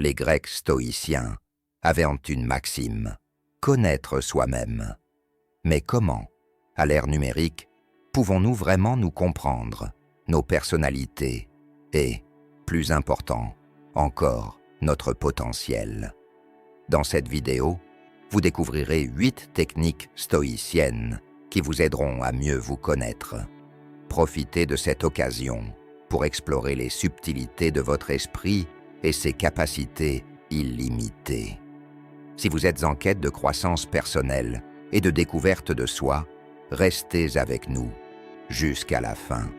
Les Grecs stoïciens avaient une maxime, connaître soi-même. Mais comment, à l'ère numérique, pouvons-nous vraiment nous comprendre, nos personnalités et, plus important encore, notre potentiel? Dans cette vidéo, vous découvrirez 8 techniques stoïciennes qui vous aideront à mieux vous connaître. Profitez de cette occasion pour explorer les subtilités de votre esprit et ses capacités illimitées. Si vous êtes en quête de croissance personnelle et de découverte de soi, restez avec nous jusqu'à la fin.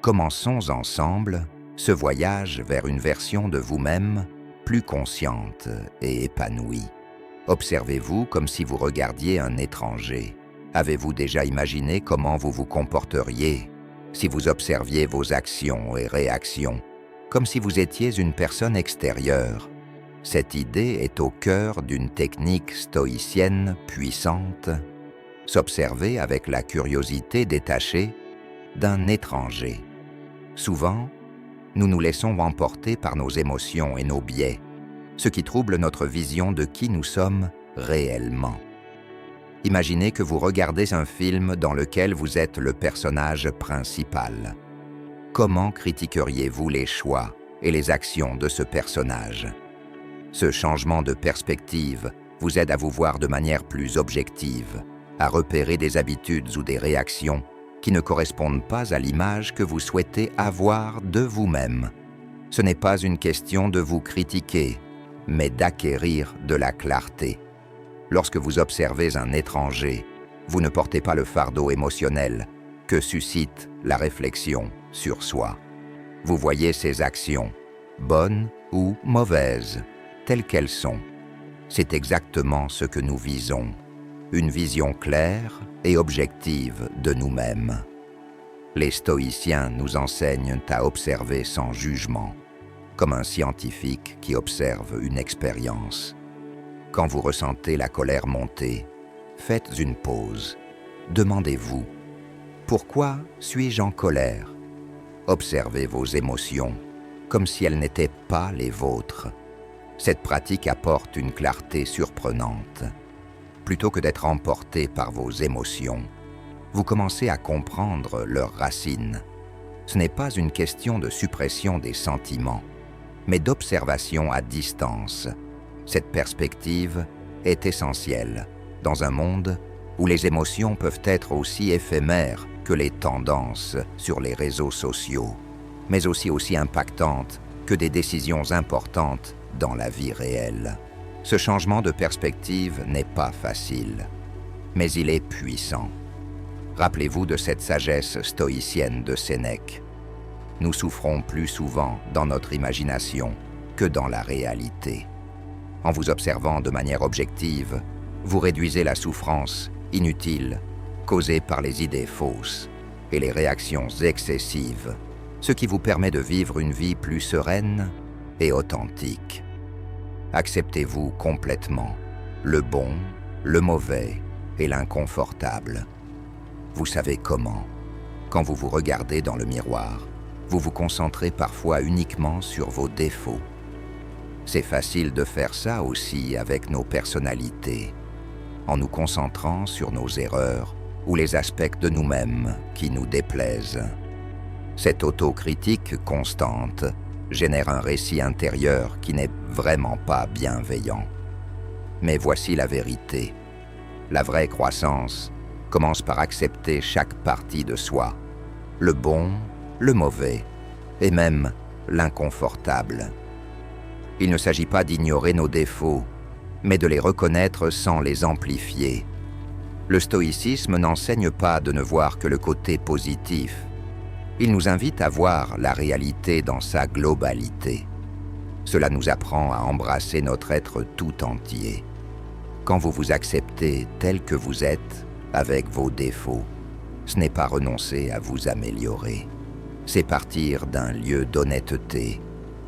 Commençons ensemble ce voyage vers une version de vous-même plus consciente et épanouie. Observez-vous comme si vous regardiez un étranger. Avez-vous déjà imaginé comment vous vous comporteriez si vous observiez vos actions et réactions, comme si vous étiez une personne extérieure? Cette idée est au cœur d'une technique stoïcienne puissante, s'observer avec la curiosité détachée d'un étranger. Souvent, nous nous laissons emporter par nos émotions et nos biais, ce qui trouble notre vision de qui nous sommes réellement. Imaginez que vous regardez un film dans lequel vous êtes le personnage principal. Comment critiqueriez-vous les choix et les actions de ce personnage? Ce changement de perspective vous aide à vous voir de manière plus objective, à repérer des habitudes ou des réactions qui ne correspondent pas à l'image que vous souhaitez avoir de vous-même. Ce n'est pas une question de vous critiquer, mais d'acquérir de la clarté. Lorsque vous observez un étranger, vous ne portez pas le fardeau émotionnel que suscite la réflexion sur soi. Vous voyez ses actions, bonnes ou mauvaises, telles qu'elles sont. C'est exactement ce que nous visons, une vision claire et objective de nous-mêmes. Les stoïciens nous enseignent à observer sans jugement, comme un scientifique qui observe une expérience. Quand vous ressentez la colère monter, faites une pause. Demandez-vous, pourquoi suis-je en colère? Observez vos émotions, comme si elles n'étaient pas les vôtres. Cette pratique apporte une clarté surprenante. Plutôt que d'être emporté par vos émotions, vous commencez à comprendre leurs racines. Ce n'est pas une question de suppression des sentiments, mais d'observation à distance. Cette perspective est essentielle dans un monde où les émotions peuvent être aussi éphémères que les tendances sur les réseaux sociaux, mais aussi impactantes que des décisions importantes dans la vie réelle. Ce changement de perspective n'est pas facile, mais il est puissant. Rappelez-vous de cette sagesse stoïcienne de Sénèque. Nous souffrons plus souvent dans notre imagination que dans la réalité. En vous observant de manière objective, vous réduisez la souffrance inutile causée par les idées fausses et les réactions excessives, ce qui vous permet de vivre une vie plus sereine et authentique. Acceptez-vous complètement le bon, le mauvais et l'inconfortable. Vous savez comment. Quand vous vous regardez dans le miroir, vous vous concentrez parfois uniquement sur vos défauts. C'est facile de faire ça aussi avec nos personnalités, en nous concentrant sur nos erreurs ou les aspects de nous-mêmes qui nous déplaisent. Cette autocritique constante génère un récit intérieur qui n'est vraiment pas bienveillant. Mais voici la vérité. La vraie croissance commence par accepter chaque partie de soi, le bon, le mauvais et même l'inconfortable. Il ne s'agit pas d'ignorer nos défauts, mais de les reconnaître sans les amplifier. Le stoïcisme n'enseigne pas de ne voir que le côté positif. Il nous invite à voir la réalité dans sa globalité. Cela nous apprend à embrasser notre être tout entier. Quand vous vous acceptez tel que vous êtes, avec vos défauts, ce n'est pas renoncer à vous améliorer. C'est partir d'un lieu d'honnêteté,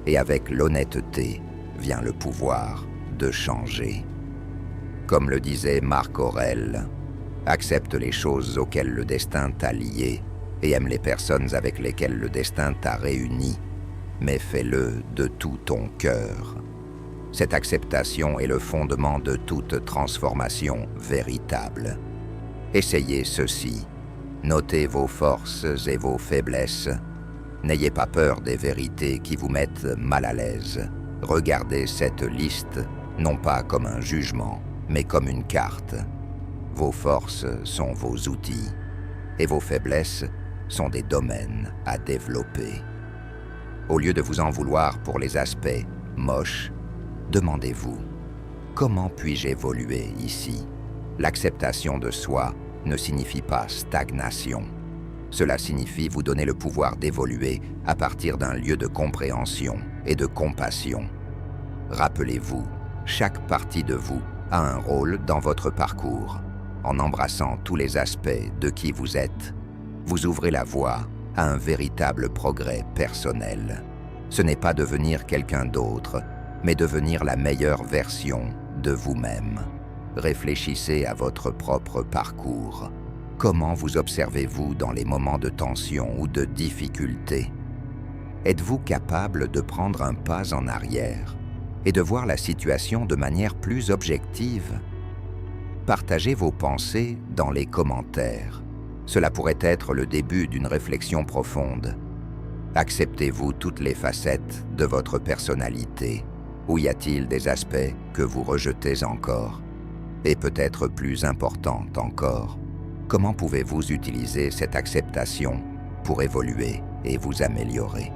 et avec l'honnêteté vient le pouvoir de changer. Comme le disait Marc Aurèle, accepte les choses auxquelles le destin t'a lié et aime les personnes avec lesquelles le destin t'a réuni. mais fais-le de tout ton cœur. Cette acceptation est le fondement de toute transformation véritable. Essayez ceci. Notez vos forces et vos faiblesses. N'ayez pas peur des vérités qui vous mettent mal à l'aise. Regardez cette liste, non pas comme un jugement, mais comme une carte. Vos forces sont vos outils, et vos faiblesses sont des domaines à développer. Au lieu de vous en vouloir pour les aspects moches, demandez-vous, comment puis-je évoluer ici? L'acceptation de soi ne signifie pas stagnation. Cela signifie vous donner le pouvoir d'évoluer à partir d'un lieu de compréhension et de compassion. Rappelez-vous, chaque partie de vous a un rôle dans votre parcours. En embrassant tous les aspects de qui vous êtes, vous ouvrez la voie à un véritable progrès personnel. Ce n'est pas devenir quelqu'un d'autre, mais devenir la meilleure version de vous-même. Réfléchissez à votre propre parcours. Comment vous observez-vous dans les moments de tension ou de difficulté? Êtes-vous capable de prendre un pas en arrière et de voir la situation de manière plus objective? Partagez vos pensées dans les commentaires. Cela pourrait être le début d'une réflexion profonde. Acceptez-vous toutes les facettes de votre personnalité? Ou y a-t-il des aspects que vous rejetez encore? Et peut-être plus important encore, comment pouvez-vous utiliser cette acceptation pour évoluer et vous améliorer?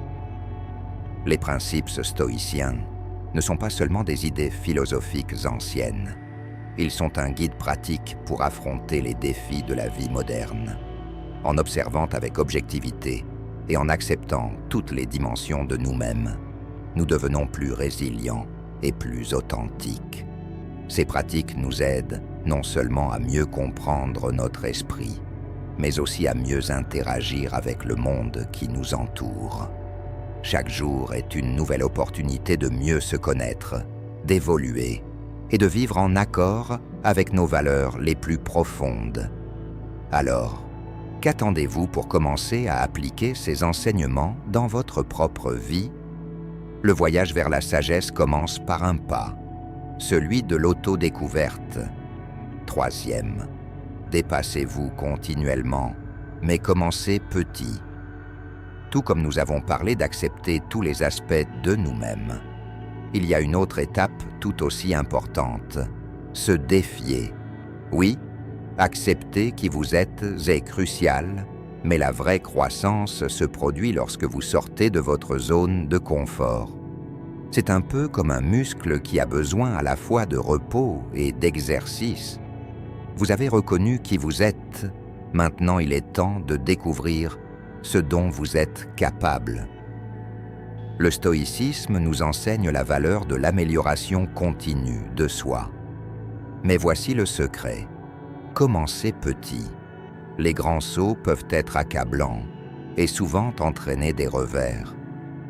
Les principes stoïciens ne sont pas seulement des idées philosophiques anciennes. Ils sont un guide pratique pour affronter les défis de la vie moderne. En observant avec objectivité et en acceptant toutes les dimensions de nous-mêmes, nous devenons plus résilients et plus authentiques. Ces pratiques nous aident non seulement à mieux comprendre notre esprit, mais aussi à mieux interagir avec le monde qui nous entoure. Chaque jour est une nouvelle opportunité de mieux se connaître, d'évoluer et de vivre en accord avec nos valeurs les plus profondes. Alors, qu'attendez-vous pour commencer à appliquer ces enseignements dans votre propre vie? Le voyage vers la sagesse commence par un pas, celui de l'autodécouverte. Troisième, dépassez-vous continuellement, mais commencez petit. Tout comme nous avons parlé d'accepter tous les aspects de nous-mêmes, il y a une autre étape tout aussi importante, se défier. Oui, accepter qui vous êtes est crucial, mais la vraie croissance se produit lorsque vous sortez de votre zone de confort. C'est un peu comme un muscle qui a besoin à la fois de repos et d'exercice. Vous avez reconnu qui vous êtes, maintenant il est temps de découvrir ce dont vous êtes capable. Le stoïcisme nous enseigne la valeur de l'amélioration continue de soi. Mais voici le secret. Commencez petit. Les grands sauts peuvent être accablants et souvent entraîner des revers.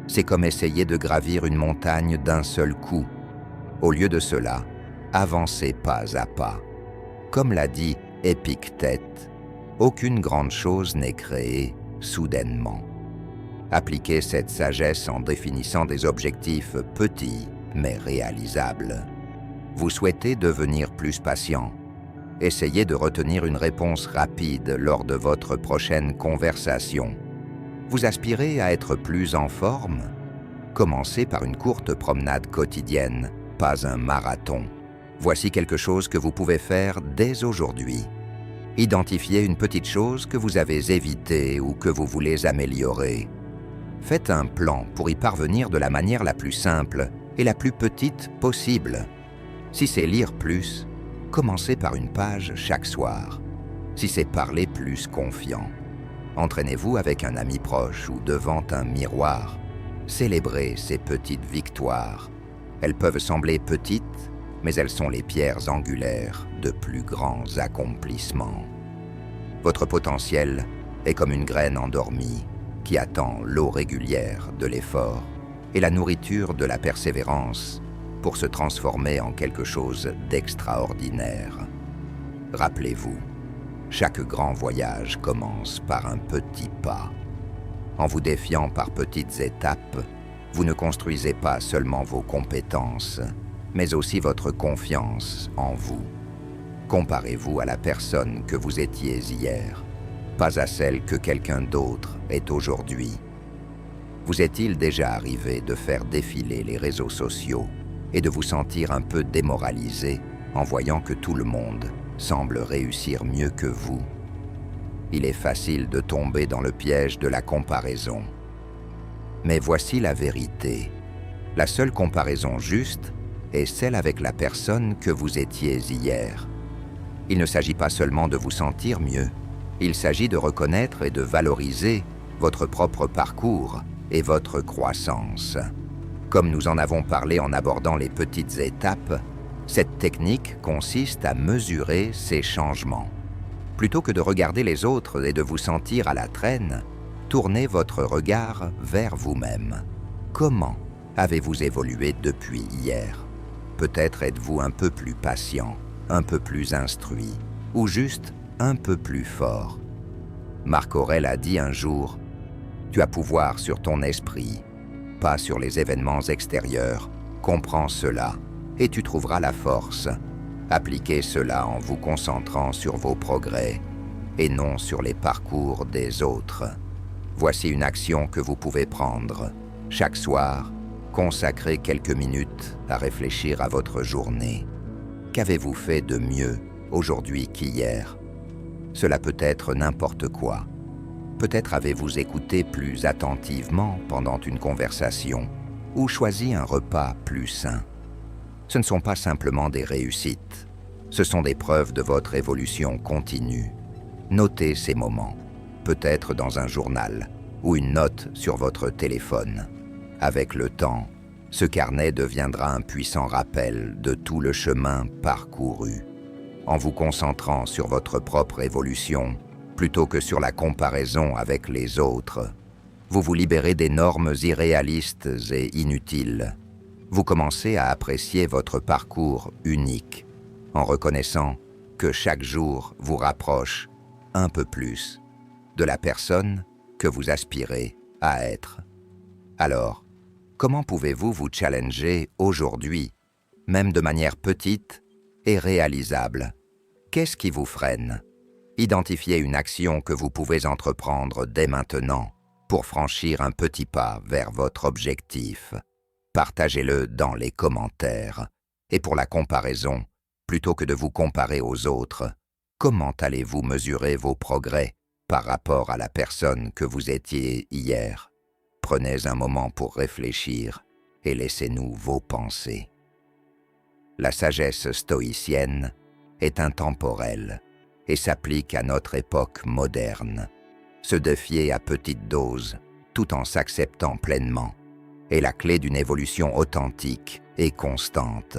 C'est comme essayer de gravir une montagne d'un seul coup. Au lieu de cela, avancez pas à pas. Comme l'a dit Épictète, aucune grande chose n'est créée soudainement. Appliquez cette sagesse en définissant des objectifs petits mais réalisables. Vous souhaitez devenir plus patient. Essayez de retenir une réponse rapide lors de votre prochaine conversation. Vous aspirez à être plus en forme? Commencez par une courte promenade quotidienne, pas un marathon. Voici quelque chose que vous pouvez faire dès aujourd'hui. Identifiez une petite chose que vous avez évitée ou que vous voulez améliorer. Faites un plan pour y parvenir de la manière la plus simple et la plus petite possible. Si c'est lire plus, commencez par une page chaque soir. Si c'est parler plus confiant, entraînez-vous avec un ami proche ou devant un miroir. Célébrez ces petites victoires. Elles peuvent sembler petites, mais elles sont les pierres angulaires de plus grands accomplissements. Votre potentiel est comme une graine endormie qui attend l'eau régulière de l'effort et la nourriture de la persévérance pour se transformer en quelque chose d'extraordinaire. Rappelez-vous, chaque grand voyage commence par un petit pas. En vous défiant par petites étapes, vous ne construisez pas seulement vos compétences, mais aussi votre confiance en vous. Comparez-vous à la personne que vous étiez hier, pas à celle que quelqu'un d'autre est aujourd'hui. Vous est-il déjà arrivé de faire défiler les réseaux sociaux et de vous sentir un peu démoralisé en voyant que tout le monde semble réussir mieux que vous? Il est facile de tomber dans le piège de la comparaison. Mais voici la vérité. La seule comparaison juste est celle avec la personne que vous étiez hier. Il ne s'agit pas seulement de vous sentir mieux, il s'agit de reconnaître et de valoriser votre propre parcours et votre croissance. Comme nous en avons parlé en abordant les petites étapes, cette technique consiste à mesurer ces changements. Plutôt que de regarder les autres et de vous sentir à la traîne, tournez votre regard vers vous-même. Comment avez-vous évolué depuis hier? Peut-être êtes-vous un peu plus patient, un peu plus instruit, ou juste un peu plus fort. Marc Aurèle a dit un jour « Tu as pouvoir sur ton esprit, pas sur les événements extérieurs. Comprends cela, et tu trouveras la force. Appliquez cela en vous concentrant sur vos progrès, et non sur les parcours des autres. Voici une action que vous pouvez prendre. Chaque soir, consacrez quelques minutes à réfléchir à votre journée. Qu'avez-vous fait de mieux aujourd'hui qu'hier? Cela peut être n'importe quoi. Peut-être avez-vous écouté plus attentivement pendant une conversation ou choisi un repas plus sain. Ce ne sont pas simplement des réussites, ce sont des preuves de votre évolution continue. Notez ces moments, peut-être dans un journal ou une note sur votre téléphone. Avec le temps, ce carnet deviendra un puissant rappel de tout le chemin parcouru. En vous concentrant sur votre propre évolution, plutôt que sur la comparaison avec les autres, vous vous libérez des normes irréalistes et inutiles. Vous commencez à apprécier votre parcours unique, en reconnaissant que chaque jour vous rapproche un peu plus de la personne que vous aspirez à être. Alors, comment pouvez-vous vous challenger aujourd'hui, même de manière petite et réalisable? Qu'est-ce qui vous freine? Identifiez une action que vous pouvez entreprendre dès maintenant pour franchir un petit pas vers votre objectif. Partagez-le dans les commentaires. Et pour la comparaison, plutôt que de vous comparer aux autres, comment allez-vous mesurer vos progrès par rapport à la personne que vous étiez hier? Prenez un moment pour réfléchir et laissez-nous vos pensées. La sagesse stoïcienne est intemporelle et s'applique à notre époque moderne. Se défier à petite dose, tout en s'acceptant pleinement, est la clé d'une évolution authentique et constante.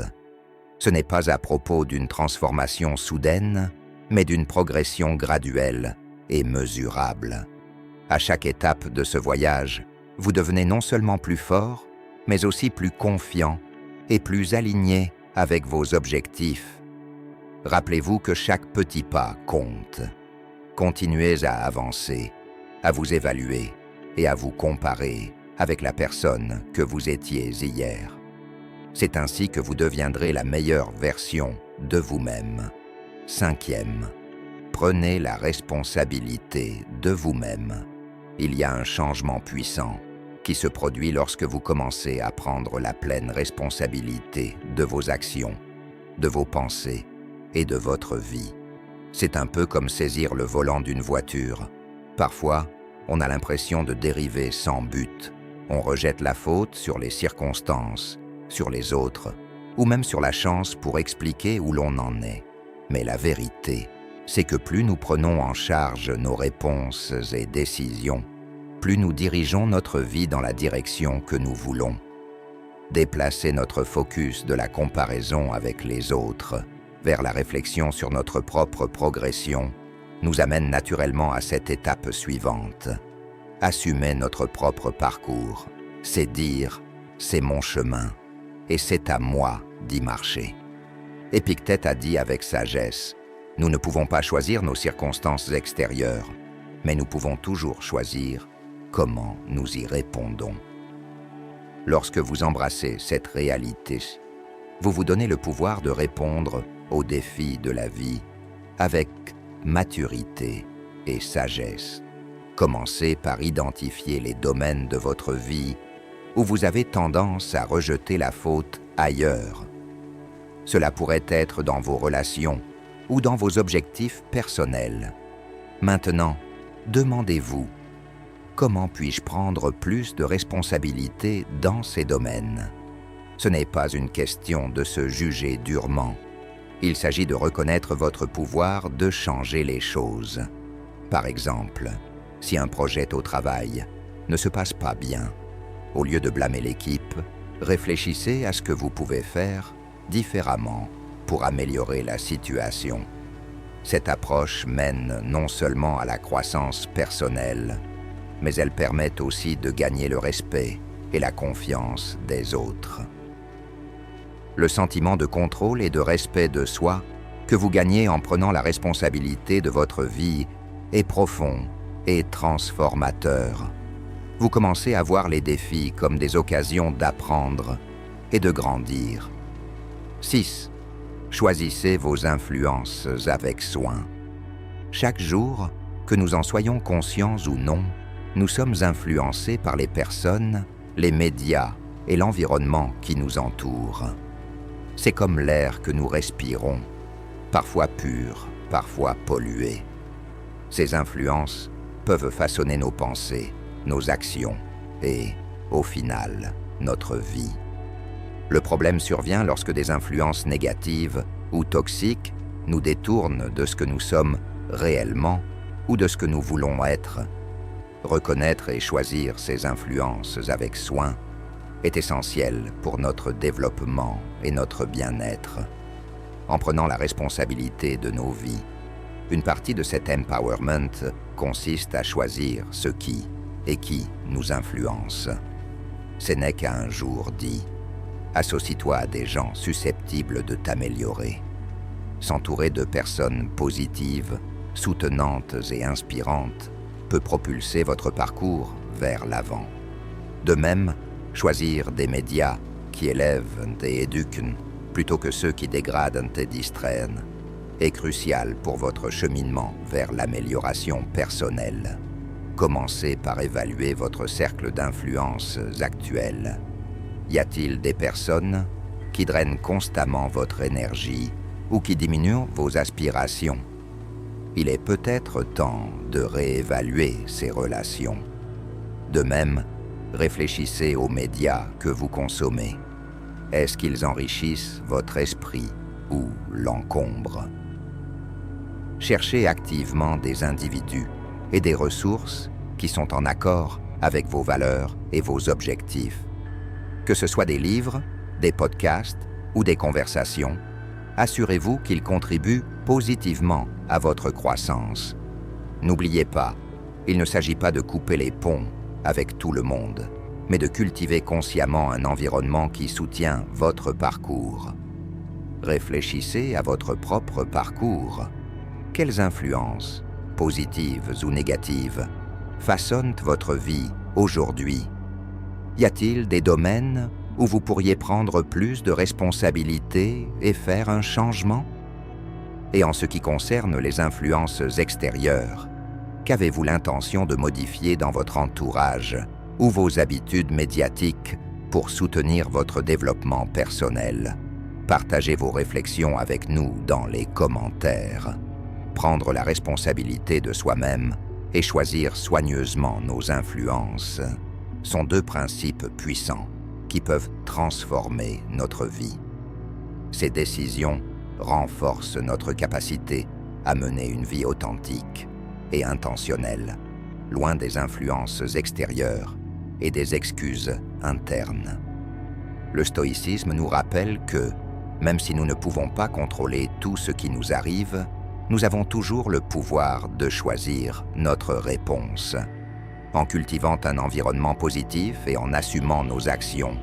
Ce n'est pas à propos d'une transformation soudaine, mais d'une progression graduelle et mesurable. À chaque étape de ce voyage, vous devenez non seulement plus fort, mais aussi plus confiant et plus aligné avec vos objectifs. Rappelez-vous que chaque petit pas compte. Continuez à avancer, à vous évaluer et à vous comparer avec la personne que vous étiez hier. C'est ainsi que vous deviendrez la meilleure version de vous-même. 5e, prenez la responsabilité de vous-même. Il y a un changement puissant qui se produit lorsque vous commencez à prendre la pleine responsabilité de vos actions, de vos pensées et de votre vie. C'est un peu comme saisir le volant d'une voiture. Parfois, on a l'impression de dériver sans but. On rejette la faute sur les circonstances, sur les autres, ou même sur la chance pour expliquer où l'on en est. Mais la vérité, c'est que plus nous prenons en charge nos réponses et décisions, plus nous dirigeons notre vie dans la direction que nous voulons. Déplacer notre focus de la comparaison avec les autres vers la réflexion sur notre propre progression nous amène naturellement à cette étape suivante. Assumer notre propre parcours, c'est dire « c'est mon chemin » et c'est à moi d'y marcher. Épictète a dit avec sagesse « Nous ne pouvons pas choisir nos circonstances extérieures, mais nous pouvons toujours choisir comment nous y répondons. » Lorsque vous embrassez cette réalité, vous vous donnez le pouvoir de répondre aux défis de la vie avec maturité et sagesse. Commencez par identifier les domaines de votre vie où vous avez tendance à rejeter la faute ailleurs. Cela pourrait être dans vos relations ou dans vos objectifs personnels. Maintenant, demandez-vous, comment puis-je prendre plus de responsabilités dans ces domaines? Ce n'est pas une question de se juger durement. Il s'agit de reconnaître votre pouvoir de changer les choses. Par exemple, si un projet au travail ne se passe pas bien, au lieu de blâmer l'équipe, réfléchissez à ce que vous pouvez faire différemment pour améliorer la situation. Cette approche mène non seulement à la croissance personnelle, mais elle permet aussi de gagner le respect et la confiance des autres. Le sentiment de contrôle et de respect de soi que vous gagnez en prenant la responsabilité de votre vie est profond et transformateur. Vous commencez à voir les défis comme des occasions d'apprendre et de grandir. 6. Choisissez vos influences avec soin. Chaque jour, que nous en soyons conscients ou non, nous sommes influencés par les personnes, les médias et l'environnement qui nous entoure. C'est comme l'air que nous respirons, parfois pur, parfois pollué. Ces influences peuvent façonner nos pensées, nos actions et, au final, notre vie. Le problème survient lorsque des influences négatives ou toxiques nous détournent de ce que nous sommes réellement ou de ce que nous voulons être. Reconnaître et choisir ces influences avec soin est essentiel pour notre développement et notre bien-être. En prenant la responsabilité de nos vies, une partie de cet empowerment consiste à choisir ce qui et qui nous influence. Sénèque a un jour dit « Associe-toi à des gens susceptibles de t'améliorer ». S'entourer de personnes positives, soutenantes et inspirantes peut propulser votre parcours vers l'avant. De même, choisir des médias qui élèvent et éduquent plutôt que ceux qui dégradent et distraient est crucial pour votre cheminement vers l'amélioration personnelle. Commencez par évaluer votre cercle d'influences actuel. Y a-t-il des personnes qui drainent constamment votre énergie ou qui diminuent vos aspirations? Il est peut-être temps de réévaluer ces relations. De même, réfléchissez aux médias que vous consommez. Est-ce qu'ils enrichissent votre esprit ou l'encombrent? Cherchez activement des individus et des ressources qui sont en accord avec vos valeurs et vos objectifs. Que ce soit des livres, des podcasts ou des conversations, assurez-vous qu'ils contribuent positivement à votre croissance. N'oubliez pas, il ne s'agit pas de couper les ponts avec tout le monde, mais de cultiver consciemment un environnement qui soutient votre parcours. Réfléchissez à votre propre parcours. Quelles influences, positives ou négatives, façonnent votre vie aujourd'hui? Y a-t-il des domaines où vous pourriez prendre plus de responsabilités et faire un changement? Et en ce qui concerne les influences extérieures, qu'avez-vous l'intention de modifier dans votre entourage ou vos habitudes médiatiques pour soutenir votre développement personnel? Partagez vos réflexions avec nous dans les commentaires. Prendre la responsabilité de soi-même et choisir soigneusement nos influences sont deux principes puissants qui peuvent transformer notre vie. Ces décisions renforcent notre capacité à mener une vie authentique et intentionnelle, loin des influences extérieures et des excuses internes. Le stoïcisme nous rappelle que, même si nous ne pouvons pas contrôler tout ce qui nous arrive, nous avons toujours le pouvoir de choisir notre réponse. En cultivant un environnement positif et en assumant nos actions,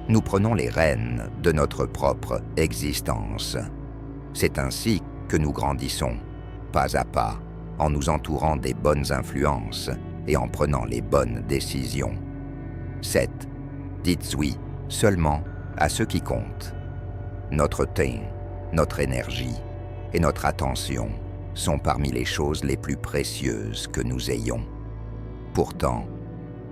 nous prenons les rênes de notre propre existence. C'est ainsi que nous grandissons, pas à pas, en nous entourant des bonnes influences et en prenant les bonnes décisions. 7. Dites oui seulement à ce qui compte. Notre temps, notre énergie et notre attention sont parmi les choses les plus précieuses que nous ayons. Pourtant,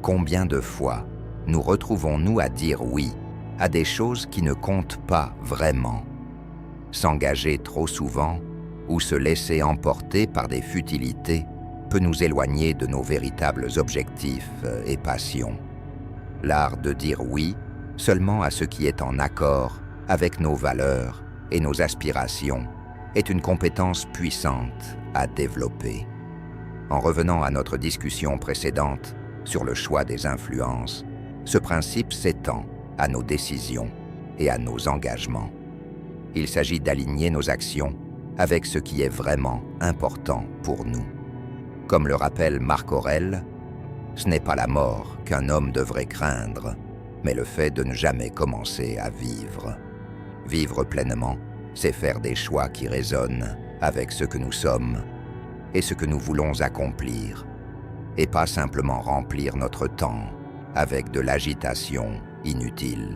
combien de fois nous retrouvons-nous à dire oui à des choses qui ne comptent pas vraiment? S'engager trop souvent ou se laisser emporter par des futilités peut nous éloigner de nos véritables objectifs et passions. L'art de dire oui seulement à ce qui est en accord avec nos valeurs et nos aspirations est une compétence puissante à développer. En revenant à notre discussion précédente sur le choix des influences, ce principe s'étend à nos décisions et à nos engagements. Il s'agit d'aligner nos actions avec ce qui est vraiment important pour nous. Comme le rappelle Marc Aurèle, ce n'est pas la mort qu'un homme devrait craindre, mais le fait de ne jamais commencer à vivre. Vivre pleinement, c'est faire des choix qui résonnent avec ce que nous sommes et ce que nous voulons accomplir, et pas simplement remplir notre temps avec de l'agitation inutile.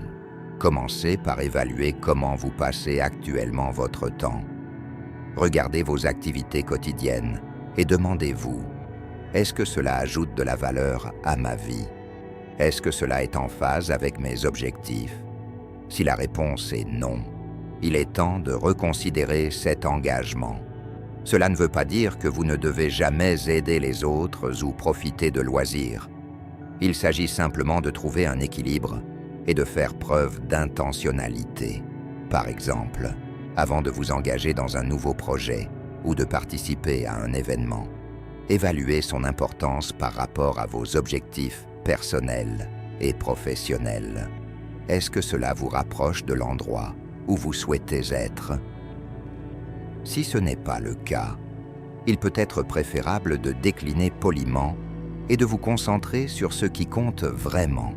Commencez par évaluer comment vous passez actuellement votre temps. Regardez vos activités quotidiennes et demandez-vous, est-ce que cela ajoute de la valeur à ma vie? Est-ce que cela est en phase avec mes objectifs? Si la réponse est non, il est temps de reconsidérer cet engagement. Cela ne veut pas dire que vous ne devez jamais aider les autres ou profiter de loisirs. Il s'agit simplement de trouver un équilibre et de faire preuve d'intentionnalité. Par exemple, avant de vous engager dans un nouveau projet ou de participer à un événement, évaluez son importance par rapport à vos objectifs personnels et professionnels. Est-ce que cela vous rapproche de l'endroit où vous souhaitez être? Si ce n'est pas le cas, il peut être préférable de décliner poliment et de vous concentrer sur ce qui compte vraiment.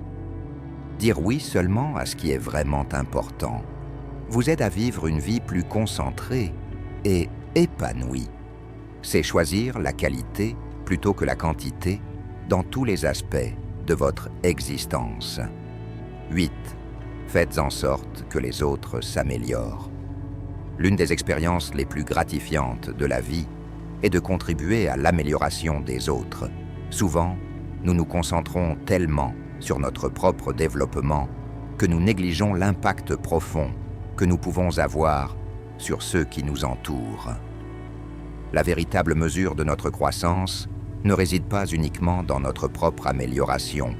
Dire oui seulement à ce qui est vraiment important vous aide à vivre une vie plus concentrée et épanouie. C'est choisir la qualité plutôt que la quantité dans tous les aspects de votre existence. 8. Faites en sorte que les autres s'améliorent. L'une des expériences les plus gratifiantes de la vie est de contribuer à l'amélioration des autres. Souvent, nous nous concentrons tellement sur notre propre développement que nous négligeons l'impact profond que nous pouvons avoir sur ceux qui nous entourent. La véritable mesure de notre croissance ne réside pas uniquement dans notre propre amélioration,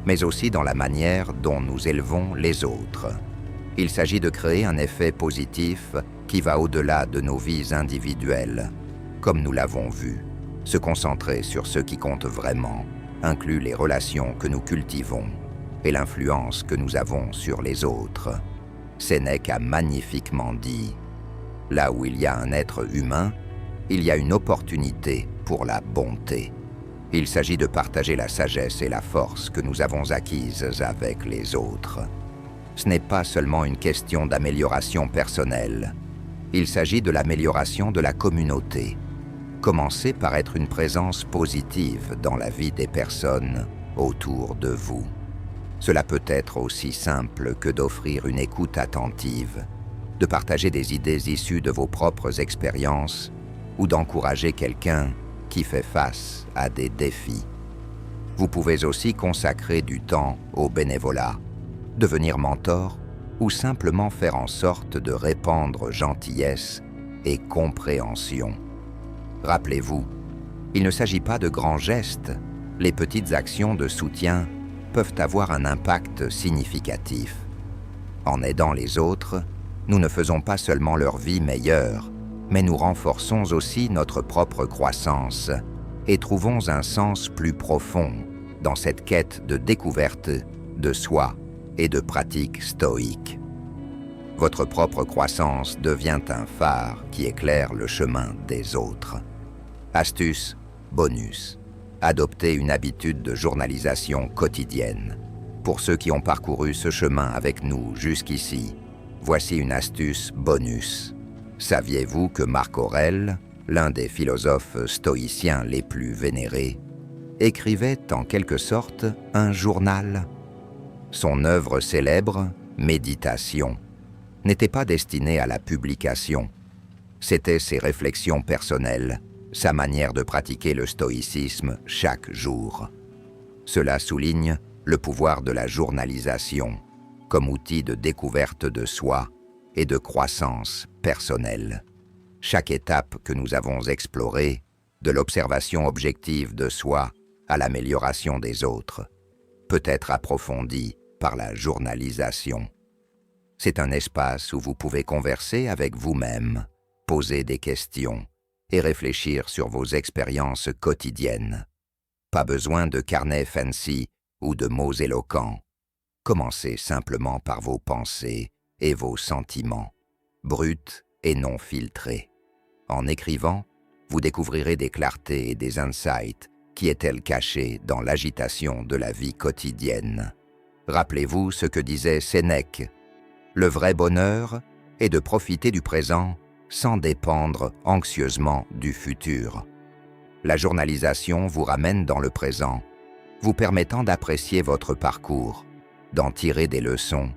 mais aussi dans la manière dont nous élevons les autres. Il s'agit de créer un effet positif qui va au-delà de nos vies individuelles. Comme nous l'avons vu, se concentrer sur ce qui compte vraiment inclut les relations que nous cultivons et l'influence que nous avons sur les autres. Sénèque a magnifiquement dit « Là où il y a un être humain, il y a une opportunité pour la bonté. » Il s'agit de partager la sagesse et la force que nous avons acquises avec les autres. Ce n'est pas seulement une question d'amélioration personnelle. Il s'agit de l'amélioration de la communauté. Commencez par être une présence positive dans la vie des personnes autour de vous. Cela peut être aussi simple que d'offrir une écoute attentive, de partager des idées issues de vos propres expériences ou d'encourager quelqu'un qui fait face à des défis. Vous pouvez aussi consacrer du temps au bénévolat, devenir mentor ou simplement faire en sorte de répandre gentillesse et compréhension. Rappelez-vous, il ne s'agit pas de grands gestes, les petites actions de soutien peuvent avoir un impact significatif. En aidant les autres, nous ne faisons pas seulement leur vie meilleure, mais nous renforçons aussi notre propre croissance et trouvons un sens plus profond dans cette quête de découverte de soi et de pratiques stoïques. Votre propre croissance devient un phare qui éclaire le chemin des autres. Astuce, bonus. Adoptez une habitude de journalisation quotidienne. Pour ceux qui ont parcouru ce chemin avec nous jusqu'ici, voici une astuce bonus. Saviez-vous que Marc Aurèle, l'un des philosophes stoïciens les plus vénérés, écrivait en quelque sorte un journal? Son œuvre célèbre, Méditation, n'était pas destinée à la publication. C'était ses réflexions personnelles, sa manière de pratiquer le stoïcisme chaque jour. Cela souligne le pouvoir de la journalisation comme outil de découverte de soi et de croissance personnelle. Chaque étape que nous avons explorée, de l'observation objective de soi à l'amélioration des autres, peut être approfondie par la journalisation. C'est un espace où vous pouvez converser avec vous-même, poser des questions et réfléchir sur vos expériences quotidiennes. Pas besoin de carnet fancy ou de mots éloquents. Commencez simplement par vos pensées et vos sentiments, bruts et non filtrés. En écrivant, vous découvrirez des clartés et des insights qui étaient cachés dans l'agitation de la vie quotidienne. Rappelez-vous ce que disait Sénèque. Le vrai bonheur est de profiter du présent sans dépendre anxieusement du futur. La journalisation vous ramène dans le présent, vous permettant d'apprécier votre parcours, d'en tirer des leçons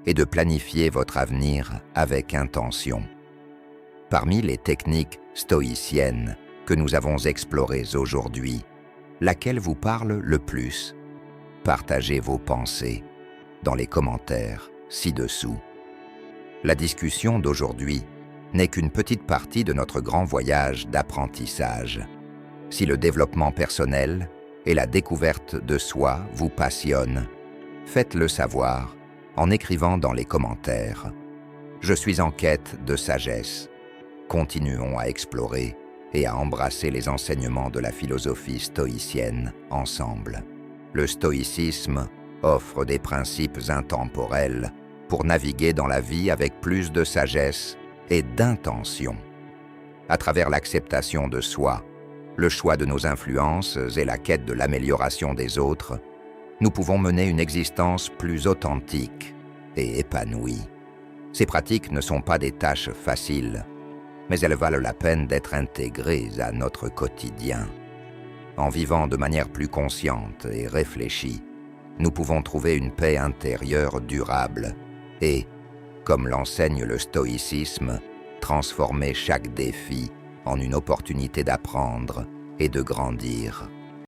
et de planifier votre avenir avec intention. Parmi les techniques stoïciennes que nous avons explorées aujourd'hui, laquelle vous parle le plus? Partagez vos pensées dans les commentaires ci-dessous. La discussion d'aujourd'hui n'est qu'une petite partie de notre grand voyage d'apprentissage. Si le développement personnel et la découverte de soi vous passionnent, faites-le savoir en écrivant dans les commentaires. Je suis en quête de sagesse. Continuons à explorer et à embrasser les enseignements de la philosophie stoïcienne ensemble. Le stoïcisme offre des principes intemporels pour naviguer dans la vie avec plus de sagesse et d'intention. À travers l'acceptation de soi, le choix de nos influences et la quête de l'amélioration des autres, nous pouvons mener une existence plus authentique et épanouie. Ces pratiques ne sont pas des tâches faciles, mais elles valent la peine d'être intégrées à notre quotidien. En vivant de manière plus consciente et réfléchie, nous pouvons trouver une paix intérieure durable et, comme l'enseigne le stoïcisme, transformer chaque défi en une opportunité d'apprendre et de grandir